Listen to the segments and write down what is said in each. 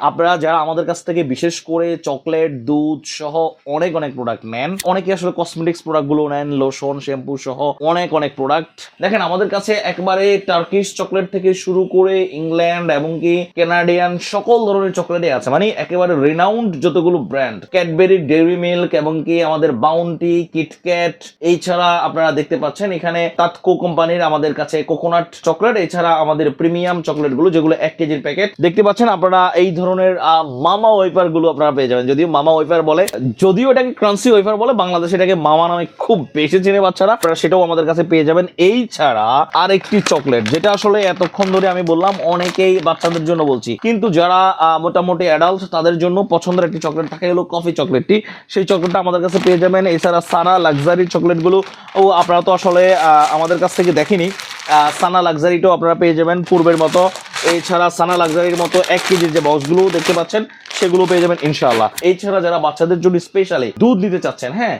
আপনারা যারা আমাদের কাছ থেকে বিশেষ করে চকলেট, দুধ সহ অনেক অনেক প্রোডাক্ট নেন, অনেকে আসলে কসমেটিক্স প্রোডাক্ট গুলো নেন, লোশন, শ্যাম্পু সহ অনেক অনেক প্রোডাক্ট দেখেন আমাদের কাছে একবারে টার্কিশ চকলেট থেকে শুরু করে ইংল্যান্ড এবং কি কানাডিয়ান সকল ধরনের চকলেটই আছে, মানে একেবারে রিনাউন্ড যতগুলো ব্র্যান্ড, ক্যাডবেরি, ডেইরি মিল্ক এবং কি আমাদের বাউন্টি, কিটক্যাট, এছাড়া আপনারা দেখতে পাচ্ছেন এখানে তাতকো কোম্পানির আমাদের কাছে কোকোনাট চকলেট, এছাড়া আমাদের প্রিমিয়াম চকলেট গুলো যেগুলো 1 কেজির প্যাকেট দেখতে পাচ্ছেন। আপনারা এই ধরনের মামা ওয়েফার গুলো আপনারা পেয়ে যাবেন, যদিও মামা ওয়েফার বলে, যদিও এটাকে ক্রাঞ্চি ওয়েফার বলে, বাংলাদেশে এটাকে মামা নামে খুব বেশি চেনে বাচ্চারা, আপনারা সেটাও আমাদের কাছে পেয়ে যাবেন। এই ছাড়া আরেকটি চকলেট যেটা আসলে এতক্ষণ ধরে আমি বললাম অনেকেই বাচ্চাদের জন্য বলছি, কিন্তু যারা মোটামুটি অ্যাডাল্ট তাদের জন্য পছন্দের একটি চকলেট থাকে হলো কফি চকলেটটি, সেই চকলেটটা আমাদের কাছে পেয়ে যাবেন। এছাড়া সানা লাক্সারি চকলেটগুলো ও আপনারা তো আসলে আমাদের কাছ থেকে দেখেনি, সানা লাক্সারিটাও আপনারা পেয়ে যাবেন পূর্বের মতো। এছাড়া সানা লাক্সারির মতো 1 কেজির যে বক্সগুলো দেখতে পাচ্ছেন সেগুলো পেয়ে যাবেন ইনশাআল্লাহ। এছাড়া যারা বাচ্চাদের জন্য স্পেশালি দুধ নিতে চাচ্ছেন, হ্যাঁ,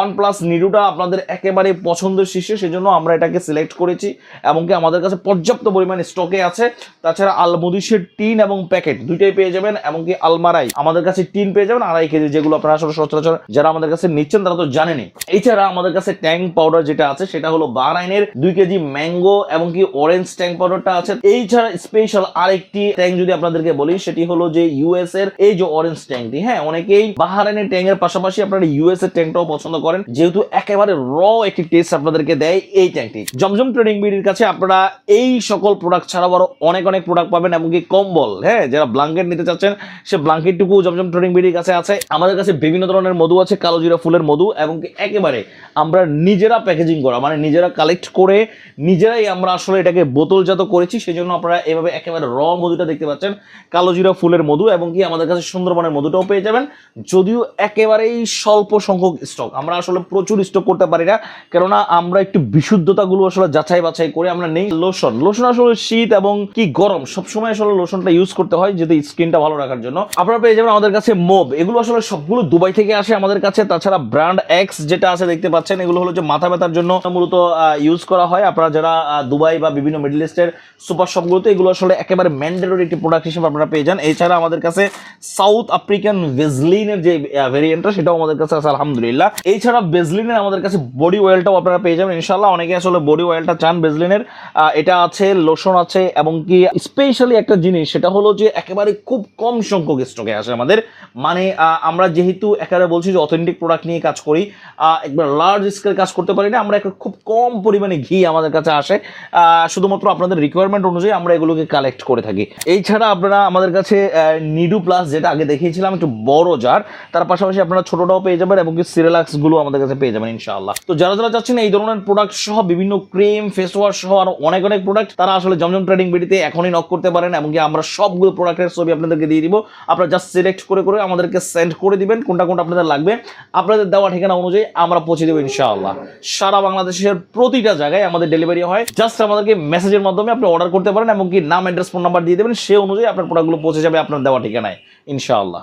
OnePlus নিডুটা আপনাদের একেবারে পছন্দের শীর্ষে, সেজন্য আমরা এটাকে সিলেক্ট করেছি এবং কি আমাদের কাছে পর্যাপ্ত পরিমাণে স্টকে আছে। তাছাড়া আলমুদিসের টিন এবং প্যাকেট দুইটাই পেয়ে যাবেন এবং কি আলমারাই আমাদের কাছে টিন পেয়ে যাবেন 2.5 কেজি, যেগুলো আপনারা আসলে সচরাচর যারা আমাদের কাছে নিচ্ছেন তারা তো জানেনি। এছাড়া আমাদের কাছে ট্যাং পাউডার যেটা আছে সেটা হলো বাহরাইনের 2 কেজি ম্যাঙ্গো এবং কি অরেঞ্জ ট্যাং পাউডারটা আছে। এছাড়া স্পেশাল আরেকটি ট্যাং যদি আপনাদেরকে বলি সেটি হলো যে ইউএস এর এই যে অরেঞ্জ ট্যাংটি, হ্যাঁ, অনেকেই বাহরাইনের ট্যাং এর পাশাপাশি আপনারা ইউএস এর ট্যাংটাও পছন্দ করেন, যেহেতু একেবারে র একটি টেস্ট আপনাদেরকে দেয় এই ট্যাংটি। জমজম ট্রেডিং বিডির কাছে আপনারা এই সকল প্রোডাক্ট ছাড়াও আরো অনেক অনেক প্রোডাক্ট পাবেন এবং কি কম্বল, হ্যাঁ, যারা ব্ল্যাঙ্কেট নিতে চাচ্ছেন সে ব্ল্যাঙ্কেটটুকু জমজম ট্রেডিং বিডির কাছে আছে। আমাদের কাছে বিভিন্ন ধরনের মধু আছে, কালো জিরা ফুলের মধু, এবং কি একেবারে আমরা নিজেরা প্যাকেজিং করা, মানে নিজেরা কালেক্ট করে নিজেরাই আমরা আসলে এটাকে বোতলজাত করেছি, সেজন্য আপনারা এভাবে একেবারে র মধুটা দেখতে পাচ্ছেন, কালো জিরা ফুলের মধু, এবং কি আমাদের কাছে সুন্দরবনের মধুটাও পেয়ে যাবেন, যদিও একেবারেই স্বল্প সংখ্যক স্টক, আমরা আসলে প্রচুর স্টক করতে পারি না, কেননা আমরা একটু বিশুদ্ধতাগুলো আসলে যাচাই বাছাই করে আমরা নেই। লোশন আসলে শীত এবং কি গরম সবসময় আসলে লোশনটা ইউজ করতে হয় যদি স্কিনটা ভালো রাখার জন্য। আপনারা পেয়ে যাবেন আমাদের কাছে মোব, এগুলো আসলে সবগুলো দুবাই থেকে আসে আমাদের কাছে। তাছাড়া ব্র্যান্ড এক্স যেটা আছে দেখতে পাচ্ছেন, এগুলো হলো যে মাথা ব্যথার জন্য মূলত ইউজ করা হয়। আপনারা যারা দুবাই বা বিভিন্ন মিডল ইস্টের সুপার শপগুলোতে এগুলো আসলে একেবারে ম্যান্ডেটরি একটি প্রোডাক্ট হিসেবে আপনারা পেয়ে যান। এছাড়া আমাদের কাছে সাউথ আফ্রিকান ভেজলিনের যে ভেরিয়েন্টটা সেটাও আমাদের কাছে আছে আলহামদুলিল্লাহ। এছাড়া ভেজলিনের আমাদের কাছে বডি অয়েলটাও আপনারা পেয়ে যাবেন ইনশাআল্লাহ। অনেকে আসলে বডি অয়েলটা চান ভেজলিনের, এটা আছে, লোশন আছে, এবং কি স্পেশালি একটা জিনিস সেটা হলো যে একেবারে খুব কম সংখ্যক স্টকে আসে আমাদের, মানে আমরা যেহেতু একেবারে বলছি যে অথেন্টিক প্রোডাক্ট নিয়ে কাজ করি, একবার লার্জ স্কেল কাজ করতে পারি না, আমরা খুব কম পরিমাণে ঘি আমাদের কাছে আসে, শুধুমাত্র আপনাদের রিকোয়ারমেন্ট অনুযায়ী আমরা এগুলোকে কালেক্ট করে থাকি। এছাড়া আপনারা আমাদের কাছে নিডু প্লাস যেটা আগে দেখিয়েছিলাম একটু বড় জার, তার পাশাপাশি আপনারা ছোটটাও পেয়ে যাবেন এবং কি সিরিলাক্স গুলো আমাদের কাছে পেয়ে যাবেন ইনশাআল্লাহ। তো যারা যারা চাচ্ছেন এই ধরনের প্রোডাক্ট সহ বিভিন্ন ক্রিম, ফেস ওয়াশ সহ আরো অনেক অনেক প্রোডাক্ট, তারা আসলে জমজম ট্রেডিং বিডিতে এখনই নক করতে পারেন এবং কি আমরা সবগুলো প্রোডাক্টের ছবি আপনাদেরকে দিয়ে দিব। আপনারা জাস্ট সিলেক্ট করে করে আমাদেরকে সেন্ড করে দিবেন কোনটা কোনটা আপনাদের লাগবে, আপনাদের দেওয়া ঠিকানা অনুযায়ী আমরা পৌঁছে দেবো ইনশাআল্লাহ। সারা বাংলাদেশের প্রতিটা জায়গায় আমাদের ডেলিভারি হয়, জাস্ট আমাদেরকে মেসেজের মাধ্যমে আপনি অর্ডার করতে পারেন এবং কি নাম, অ্যাড্রেস, ফোন নাম্বার দিয়ে দেবেন, সে অনুযায়ী আপনার প্রোডাক্টগুলো পৌঁছে যাবে আপনার দেওয়া ঠিকানায় ইনশাআল্লাহ।